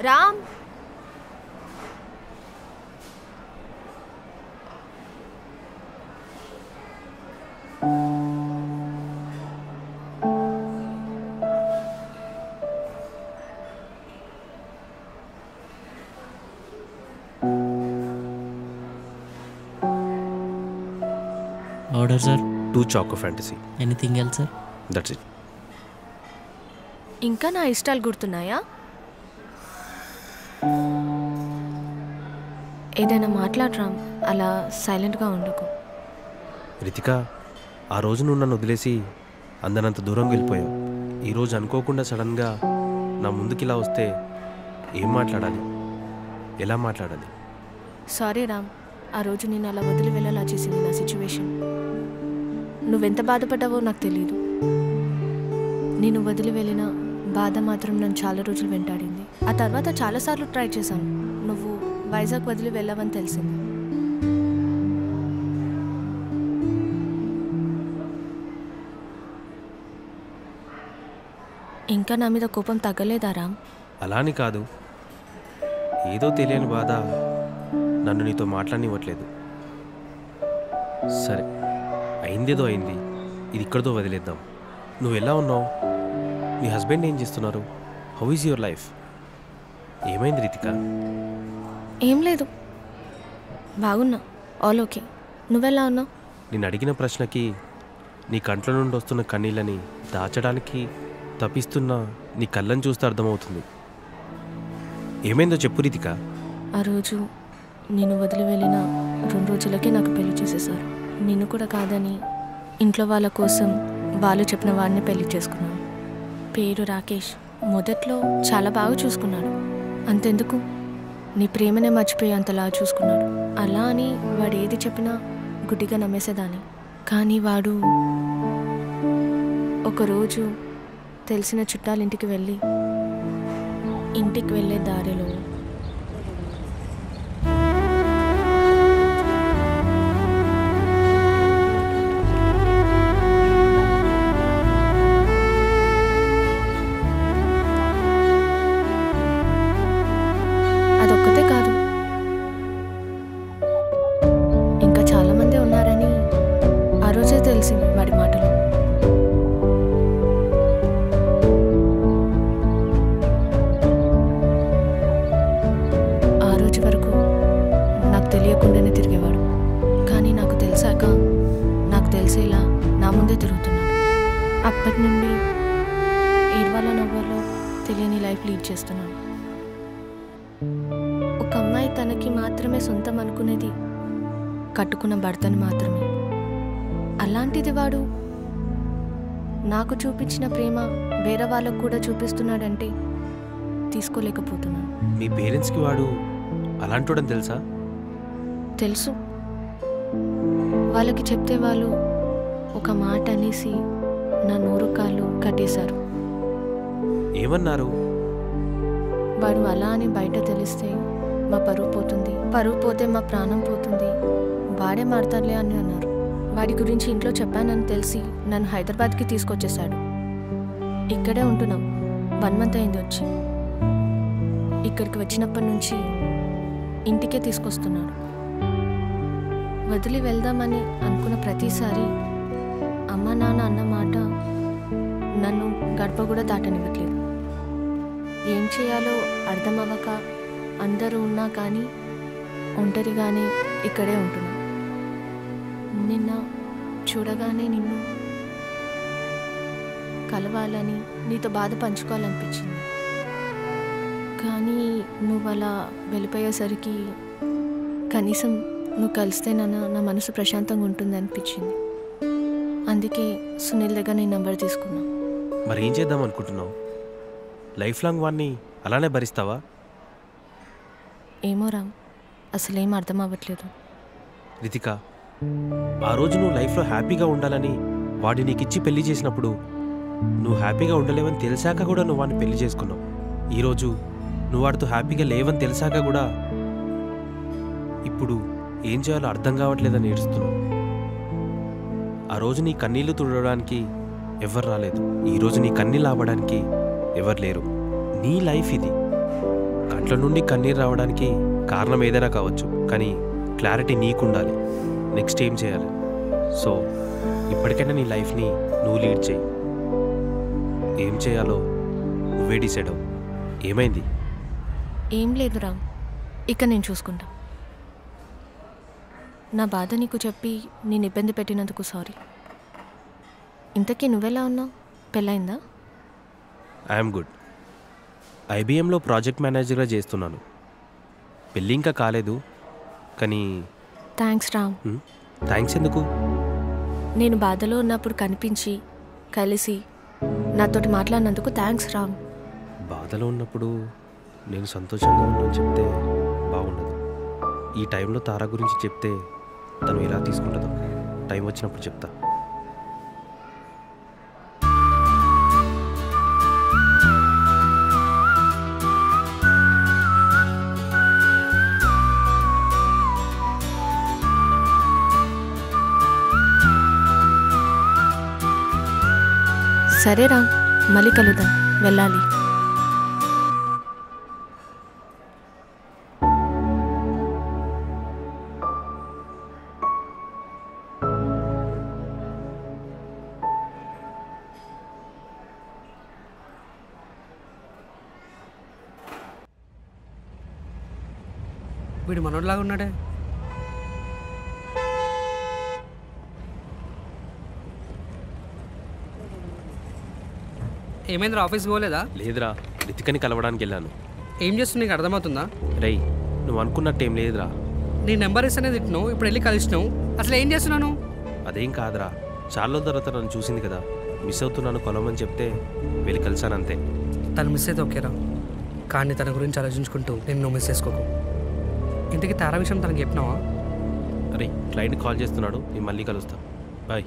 Ram Order, sir. 2 choco fantasy. Anything else, sir? That's it. ఇంకా నా ఇష్టాలు గుర్తున్నాయా? ఏదైనా మాట్లాడరా, అలా సైలెంట్గా ఉండకు. రితిక, ఆ రోజు నువ్వు నన్ను వదిలేసి అందనంత దూరం వెళ్ళిపోయావు. ఈరోజు అనుకోకుండా సడన్గా నా ముందుకి ఇలా వస్తే ఏం మాట్లాడాలి, ఎలా మాట్లాడాలి? సారీ రామ్, ఆ రోజు నేను అలా వదిలి వెళ్ళాలా చేసింది నా సిచ్యువేషన్. నువ్వెంత బాధపడ్డావో నాకు తెలీదు. నేను వదిలి వెళ్ళిన బాధ మాత్రం నన్ను చాలా రోజులు వెంటాడింది. ఆ తర్వాత చాలాసార్లు ట్రై చేశాను. నువ్వు వైజాగ్ వదిలి వెళ్ళావని తెలిసింది. ఇంకా నా మీద కోపం తగ్గలేదా రామ్? అలాని కాదు, ఏదో తెలియని బాధ నన్ను నీతో మాట్లాడనివ్వట్లేదు. సరే, అయిందేదో అయింది, ఇది ఇక్కడితో వదిలేద్దాం. నువ్వు ఎలా ఉన్నావు? మీ హస్బెండ్ ఏం చేస్తున్నారు? How is your life? ఏమైంది రితిక? ఏం లేదు, బాగున్నా, ఆల్ ఓకే. నువ్వెలా ఉన్నావు? నేను అడిగిన ప్రశ్నకి నీ కంట్లో నుండి వస్తున్న కన్నీళ్ళని దాచడానికి తప్పిస్తున్న నీ కళ్ళని చూస్తే అర్థమవుతుంది. ఏమైందో చెప్పు రితిక. ఆ రోజు నేను వదిలి వెళ్ళిన 2 రోజులకే నాకు పెళ్లి చేసేశారు. నిన్ను కూడా కాదని ఇంట్లో వాళ్ళ కోసం వాళ్ళు చెప్పిన వాడిని పెళ్లి చేసుకున్నాను. పేరు రాకేష్. మొదట్లో చాలా బాగా చూసుకున్నాడు. అంతెందుకు, నీ ప్రేమనే మర్చిపోయి అంతలా చూసుకున్నాడు. అలా అని వాడు ఏది చెప్పినా గుడ్డిగా నమ్మేసేదాన్ని. కానీ వాడు ఒకరోజు తెలిసిన చుట్టాలింటికి వెళ్ళి ఇంటికి వెళ్ళే దారిలో అదొక్కతే కాదు, ఇంకా చాలామంది ఉన్నారని ఆ రోజే తెలిసింది వాడి మాటలు. ఆ రోజు వరకు నాకు తెలియకుండానే తిరిగేవాడు. కానీ నాకు తెలిసాక నాకు తెలిసేలా నా ముందే తిరుగుతున్నాడు. అప్పటి నుండి ఏడవాలో నవ్వాలో తెలియని లైఫ్ లీడ్ చేస్తున్నాడు. ఒక అమ్మాయి తనకి మాత్రమే సొంతం అనుకునేది కట్టుకున్న భర్తని మాత్రమే. అలాంటిది వాడు నాకు చూపించిన ప్రేమ వేరే వాళ్ళకు కూడా చూపిస్తున్నాడంటే తీసుకోలేకపోతున్నాను. మీ పేరెంట్స్కి వాడు అలాంటోడని తెలుసా? తెలుసు. వాళ్ళకి చెప్తే వాళ్ళు ఒక మాట అనేసి నా నోరు కాళ్ళు కట్టేశారు. ఏమన్నారు? వాడు అలా అని బయట తెలిస్తే మా పరువు పోతుంది, పరువు పోతే మా ప్రాణం పోతుంది, వాడే మారతారులే అని అన్నారు. వాడి గురించి ఇంట్లో చెప్పానని తెలిసి నన్ను హైదరాబాద్కి తీసుకొచ్చేశాడు. ఇక్కడే ఉంటున్నాం. 1 month అయింది వచ్చి. ఇక్కడికి వచ్చినప్పటి నుంచి ఇంటికే తీసుకొస్తున్నాడు. వదిలి వెళ్దామని అనుకున్న ప్రతిసారి అమ్మ నాన్న అన్న మాట నన్ను గడప కూడా దాటనివ్వట్లేదు. ఏం చేయాలో అర్థం అవ్వక అందరూ ఉన్నా కానీ ఒంటరిగానే ఇక్కడే ఉంటున్నా. నిన్న చూడగానే నిన్ను కలవాలని, నీతో బాధ పంచుకోవాలనిపించింది. కానీ నువ్వు అలా వెళ్ళిపోయేసరికి కనీసం నువ్వు కలిస్తే నా మనసు ప్రశాంతంగా ఉంటుంది అనిపించింది. అందుకే సునీల్ దగ్గర నీ నెంబర్ తీసుకున్నా. మరి ఏం చేద్దాం అనుకుంటున్నావు? లైఫ్ లాంగ్ వాడిని అలానే భరిస్తావా? ఏమో రామ్, అసలేం అర్థం అవ్వట్లేదు. రితిక, ఆ రోజు నువ్వు లైఫ్లో హ్యాపీగా ఉండాలని వాడి నీకిచ్చి పెళ్లి చేసినప్పుడు నువ్వు హ్యాపీగా ఉండలేవని తెలిసాక కూడా నువ్వు వాడిని పెళ్లి చేసుకున్నావు. ఈరోజు నువ్వు వాడితో హ్యాపీగా లేవని తెలిసాక కూడా ఇప్పుడు ఏం చేయాలో అర్థం కావట్లేదని ఏడుస్తున్నావు. ఆ రోజు నీ కన్నీళ్లు తుడవడానికి ఎవరు రాలేదు. ఈరోజు నీ కన్నీళ్ళు ఆపడానికి ఎవరు లేరు. నీ లైఫ్ ఇది. కంట్ల నుండి కన్నీరు రావడానికి కారణం ఏదైనా కావచ్చు, కానీ క్లారిటీ నీకు ఉండాలి. నెక్స్ట్ ఏం చేయాలి? సో ఇప్పటికైనా నీ లైఫ్ని నువ్వు లీడ్ చేయి. ఏం చేయాలో నువ్వే డిసైడ్ అవ్వు. ఏమైంది? ఏం లేదు రామ్, ఇక నేను చూసుకుంటా. నా బాధ నీకు చెప్పి నేను ఇబ్బంది పెట్టినందుకు సారీ. ఇంతకీ నువ్వెలా ఉన్నావు? పెళ్ళయిందా? I'm good. ఐబిఎంలో ప్రాజెక్ట్ మేనేజర్గా చేస్తున్నాను. పెళ్ళి ఇంకా కాలేదు, కానీ థ్యాంక్స్ రామ్. థ్యాంక్స్ ఎందుకు? నేను బాధలో ఉన్నప్పుడు కనిపించి కలిసి నాతోటి మాట్లాడినందుకు థ్యాంక్స్ రామ్. బాధలో ఉన్నప్పుడు నేను సంతోషంగా ఉన్నాను చెప్తే బాగుండదు. ఈ టైంలో తారా గురించి చెప్తే తను ఎలా తీసుకుంటుందో టైం వచ్చినప్పుడు చెప్తా. సరే రామ్, మళ్ళీ కలుద్దాం. వెళ్ళాలి. వీడు మనోడిలాగా ఉన్నాడే. ఏమైందిరా, ఆఫీస్కి పోలేదా? లేదురా, రితికని కలవడానికి వెళ్ళాను. ఏం చేస్తుంది నీకు అర్థమవుతుందా? రేయ్, నువ్వు అనుకున్నట్టు ఏం లేదురా. నీ నెంబర్ ఇస్తేనే తిట్టినావు, ఇప్పుడు వెళ్ళి కలిసినావు. అసలు ఏం చేస్తున్నాను? అదేం కాదురా, చాలా తర్వాత నన్ను చూసింది కదా, మిస్ అవుతున్నాను కొలమని చెప్తే వెళ్ళి కలిసాను అంతే. తను మిస్ అయితే ఓకేరా, కానీ తన గురించి ఆలోచించుకుంటూ నేను నువ్వు మిస్ చేసుకోకు. ఇంతకీ తారా విషయం తనకి చెప్పినావా? అరే, క్లయింట్ కాల్ చేస్తున్నాడు, నేను మళ్ళీ కలుస్తా. బాయ్.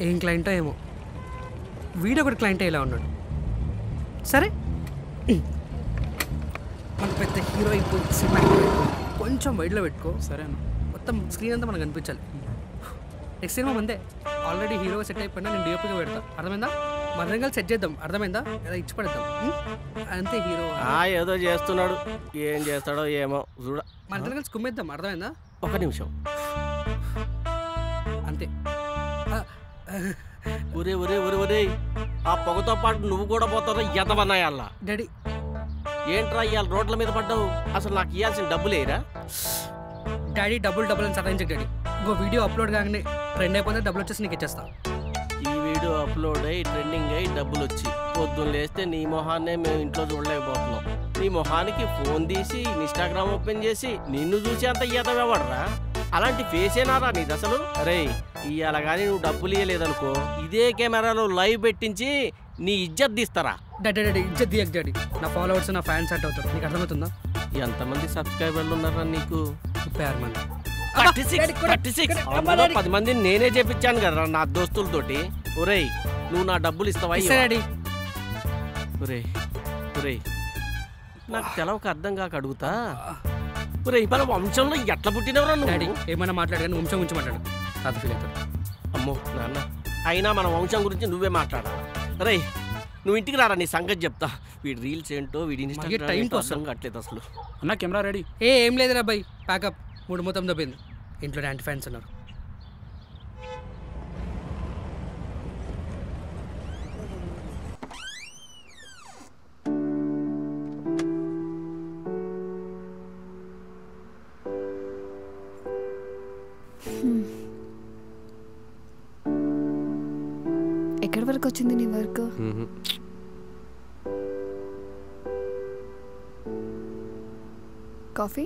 ఏం క్లయింటో ఏమో, వీడియో ఒకటి క్లయింటే ఇలా ఉన్నాడు. సరే, మన పెద్ద హీరో అయిపోయి సినిమా కొంచెం వైడ్లో పెట్టుకో. సరే అన్న, మొత్తం స్క్రీన్ అంతా మనకు కనిపించాలి. నెక్స్ట్ సినిమా మందే, ఆల్రెడీ హీరోగా సెట్ అయిపోయినా నేను డిఓపిగా పెడతా. అర్థమైందా? మన కలిసి సెట్ చేద్దాం. అర్థమైందా? ఏదో ఇచ్చి పడేద్దాం అంతే. హీరో ఏదో చేస్తున్నాడు, ఏం చేస్తాడో ఏమో చూడ. మన కలిసి కుమ్మేద్దాం. అర్థమైందా? ఒక నిమిషం అంతే. ఒరే ఒరే ఒరే ఒరే, ఆ పొగతో పాటు నువ్వు కూడా పోతావు ఎదవన్నాయల్లా. డాడీ ఏంట్రా ఇవాళ రోడ్ల మీద పడ్డావు? అసలు నాకు ఇవ్వాల్సిన డబ్బులేరా? డాడీ డబ్బులు అని సతాయించకు డాడీ. ఇంకో వీడియో అప్లోడ్ కాగానే ట్రెండ్ అయిపోతే డబ్బులు వచ్చేసి నీకు ఇచ్చేస్తా. ఈ వీడియో అప్లోడ్ అయ్యి ట్రెండింగ్ అయ్యి డబ్బులు వచ్చి పొద్దున్న లేస్తే నీ మొహాన్నే మేము ఇంట్లో చూడలేకపోతున్నాం. నీ మొహానికి ఫోన్ తీసి ఇన్స్టాగ్రామ్ ఓపెన్ చేసి నిన్ను చూసి అంత ఎదవేవాడరా? అలాంటి ఫేసేనారా నీది అసలు? అరే, ఇవాళ కానీ నువ్వు డబ్బులు ఇవ్వలేదనుకో, ఇదే కెమెరాలో లైవ్ పెట్టించి నీ ఇజ్జత్ తీస్తారా? డాడీ డాడీ ఇజ్జత్ తీయకు డాడీ. నా ఫాలోవర్స్ నా ఫ్యాన్స్ సెట్ అవుతారు. నీకు అర్థమవుతుందా? ఎంతమంది సబ్స్క్రైబర్లు ఉన్నారా నీకు? 36 మంది. 36. అందులో 10 మందిని నేనే చేపించాను కదా నా దోస్తులతోటి. ఒరేయ్, నువ్వు నా డబ్బులు ఇస్తావా? డాడీ ఒరేయ్ ఒరేయ్, నాకు తెలవక అర్థం కాక అడుగుతా. ఒరేయ్, మన వంశంలో ఎట్లా పుట్టినవరా డాడీ? నువ్వు? ఏమైనా మాట్లాడగానే వంశం గురించి మాట్లాడు, తాత ఫీల్ అవుతాడు. అమ్మో నాన్న, అయినా మన వంశం గురించి నువ్వే మాట్లాడాలి. రేయ్, నువ్వు ఇంటికి రారా, నీ సంగతి చెప్తా. వీడి రీల్స్ ఏంటో, వీడి ఇన్స్టాగ్రామ్ టైం ఏంటో కోసం అర్థం కావట్లేదు అసలు. అన్న కెమెరా రెడీ? ఏం లేదురా బాయ్, ప్యాకప్. 3 మొత్తం దొబ్బింది. ఇంట్లో యాంటీ ఫ్యాన్స్ ఉన్నారు. ఎక్కడి వరకు వచ్చింది నీ వర్క్? కాఫీ?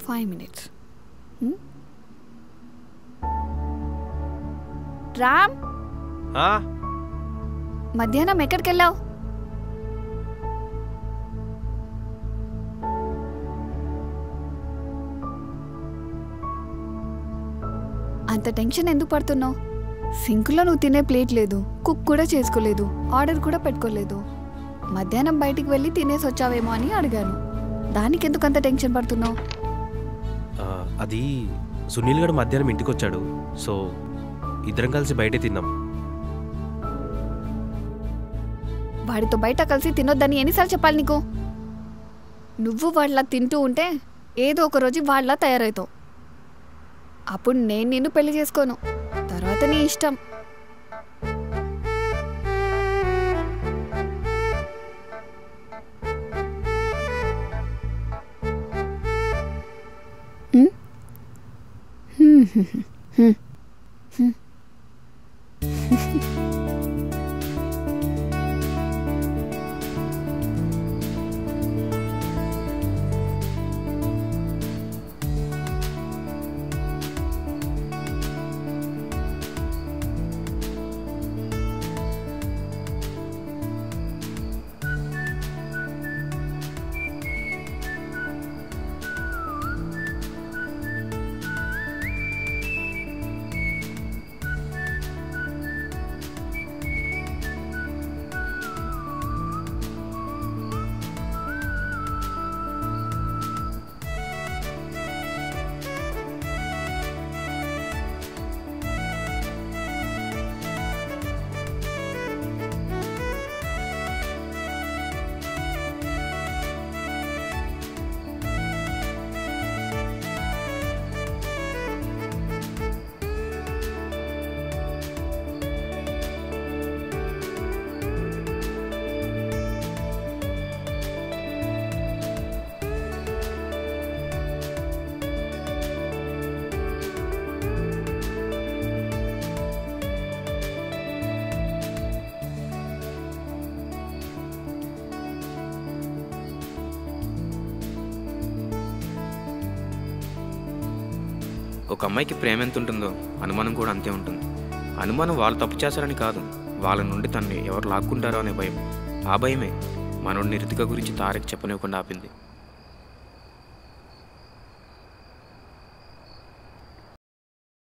5 minutes. రామ్, మధ్యాహ్నం ఎక్కడికి వెళ్ళావు? అంత టెన్షన్ ఎందుకు పడుతున్నావు? సింక్లో నువ్వు తినే ప్లేట్ లేదు, కుక్ కూడా చేసుకోలేదు, ఆర్డర్ కూడా పెట్టుకోలేదు. మధ్యాహ్నం బయటికి వెళ్ళి తినేసి వచ్చావేమో అని అడిగాను. దానికి ఎందుకు అంత టెన్షన్ పడుతున్నావు? అది సునీల్ గడు మధ్యాహ్నం ఇంటికి వచ్చాడు, సో ఇద్దరం కలిసి బయటే తిన్నాం. వాడితో బయట కలిసి తినొద్దని ఎన్నిసార్లు చెప్పాలి నీకు? నువ్వు వాళ్ళ తింటూ ఉంటే ఏదో ఒక రోజు వాళ్ళ తయారవుతావు. అప్పుడు నేను నిన్ను పెళ్లి చేసుకోను, తర్వాత నీ ఇష్టం. ఒక అమ్మాయికి ప్రేమ ఎంత ఉంటుందో అనుమానం కూడా అంతే ఉంటుంది. అనుమానం వాళ్ళు తప్పు చేశారని కాదు, వాళ్ళ నుండి తనని ఎవరు లాక్కుంటారో అనే భయం. ఆ భయమే మనోడిని రితిక గురించి తారక్ చెప్పనివ్వకుండా ఆపింది.